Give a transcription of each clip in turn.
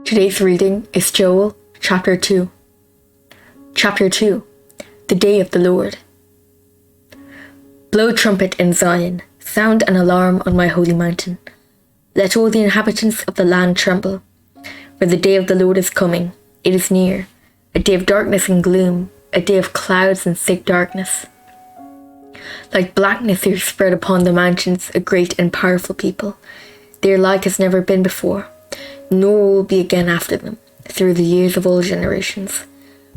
Today's reading is Joel chapter 2. Chapter 2. The Day of the Lord. Blow trumpet in Zion, sound an alarm on my holy mountain. Let all the inhabitants of the land tremble, for the day of the Lord is coming. It is near, a day of darkness and gloom, a day of clouds and thick darkness. Like blackness they are spread upon the mountains, a great and powerful people. Their like has never been before, nor will be again after them, through the years of all generations.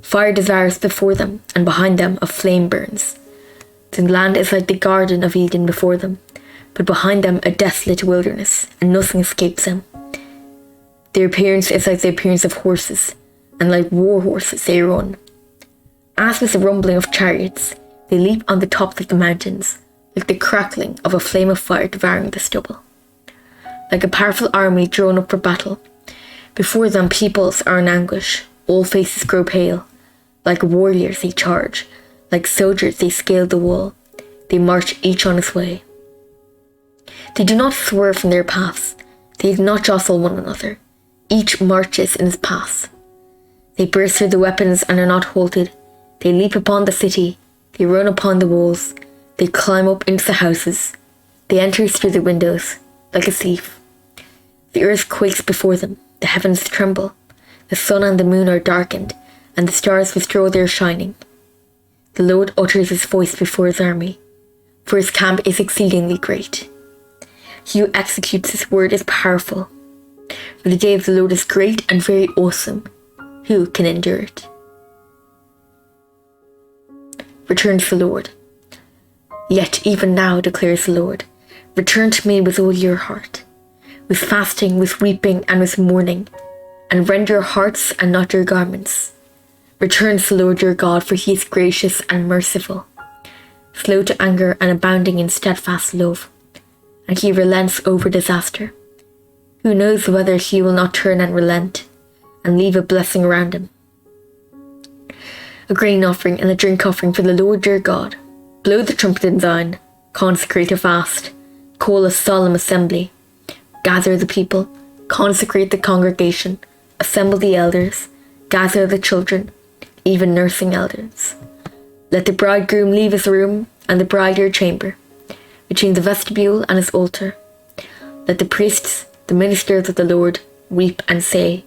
Fire devours before them, and behind them a flame burns. The land is like the Garden of Eden before them, but behind them a desolate wilderness, and nothing escapes them. Their appearance is like the appearance of horses, and like war horses they run. As with the rumbling of chariots, they leap on the tops of the mountains, like the crackling of a flame of fire devouring the stubble. Like a powerful army drawn up for battle. Before them peoples are in anguish, all faces grow pale. Like warriors they charge, like soldiers they scale the wall. They march each on his way. They do not swerve from their paths, they do not jostle one another. Each marches in his path. They burst through the weapons and are not halted. They leap upon the city, they run upon the walls, they climb up into the houses. They enter through the windows, like a thief. The earth quakes before them, the heavens tremble, the sun and the moon are darkened, and the stars withdraw their shining. The Lord utters his voice before his army, for his camp is exceedingly great. He who executes his word is powerful, for the day of the Lord is great and very awesome. Who can endure it? Return to the Lord. Yet even now, declares the Lord, return to me with all your heart, with fasting, with weeping, and with mourning, and rend your hearts and not your garments. Return to the Lord your God, for he is gracious and merciful, slow to anger and abounding in steadfast love, and he relents over disaster. Who knows whether he will not turn and relent, and leave a blessing around him? A grain offering and a drink offering for the Lord your God. Blow the trumpet in Zion, consecrate a fast, call a solemn assembly. Gather the people, consecrate the congregation, assemble the elders, gather the children, even nursing elders. Let the bridegroom leave his room and the bride her chamber, between the vestibule and his altar. Let the priests, the ministers of the Lord, weep and say,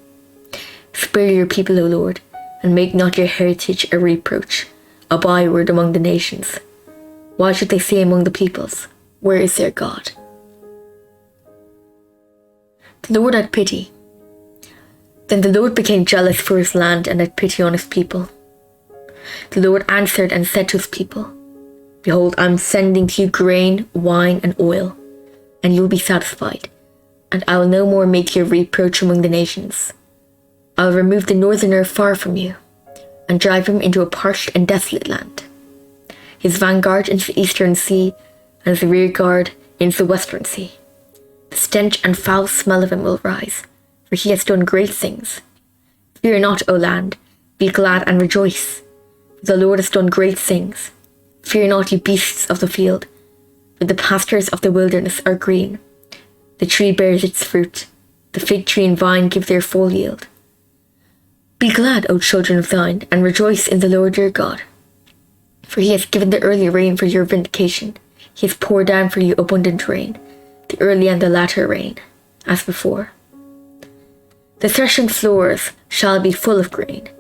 spare your people, O Lord, and make not your heritage a reproach, a byword among the nations. Why should they say among the peoples, where is their God? The Lord had pity. Then the Lord became jealous for his land and had pity on his people. The Lord answered and said to his people, behold, I am sending to you grain, wine, and oil, and you will be satisfied, and I will no more make you a reproach among the nations. I will remove the northerner far from you, and drive him into a parched and desolate land, his vanguard into the eastern sea, and his rear guard into the western sea. The stench and foul smell of him will rise, for he has done great things. Fear not, O land, be glad and rejoice, for the Lord has done great things. Fear not, you beasts of the field, for the pastures of the wilderness are green. The tree bears its fruit, the fig tree and vine give their full yield. Be glad, O children of Zion, and rejoice in the Lord your God, for he has given the early rain for your vindication. He has poured down for you abundant rain, the early and the latter rain, as before. The threshing floors shall be full of grain,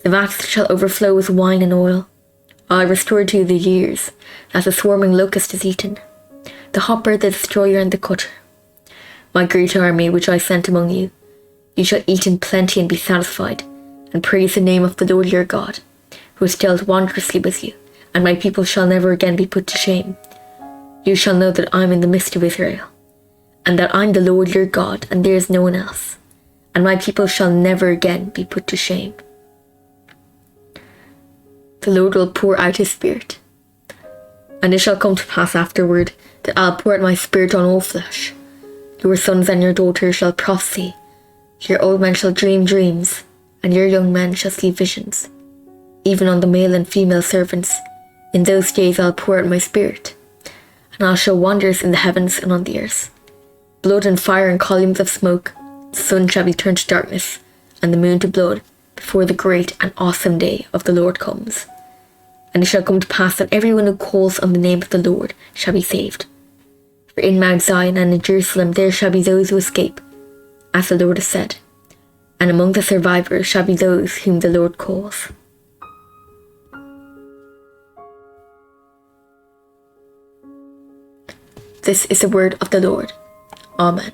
the vats shall overflow with wine and oil. I restore to you the years that the swarming locust is eaten, the hopper, the destroyer, and the cutter. My great army which I sent among you, you shall eat in plenty and be satisfied, and praise the name of the Lord your God, who has dealt wondrously with you, and my people shall never again be put to shame. You shall know that I am in the midst of Israel, and that I am the Lord your God, and there is no one else, and my people shall never again be put to shame. The Lord will pour out his Spirit, and it shall come to pass afterward that I'll pour out my Spirit on all flesh. Your sons and your daughters shall prophesy, your old men shall dream dreams, and your young men shall see visions. Even on the male and female servants, in those days I'll pour out my Spirit, and I'll show wonders in the heavens and on the earth, blood and fire and columns of smoke. The sun shall be turned to darkness, and the moon to blood before the great and awesome day of the Lord comes. And it shall come to pass that everyone who calls on the name of the Lord shall be saved. For in Mount Zion and in Jerusalem there shall be those who escape, as the Lord has said, and among the survivors shall be those whom the Lord calls. This is the word of the Lord. Amen.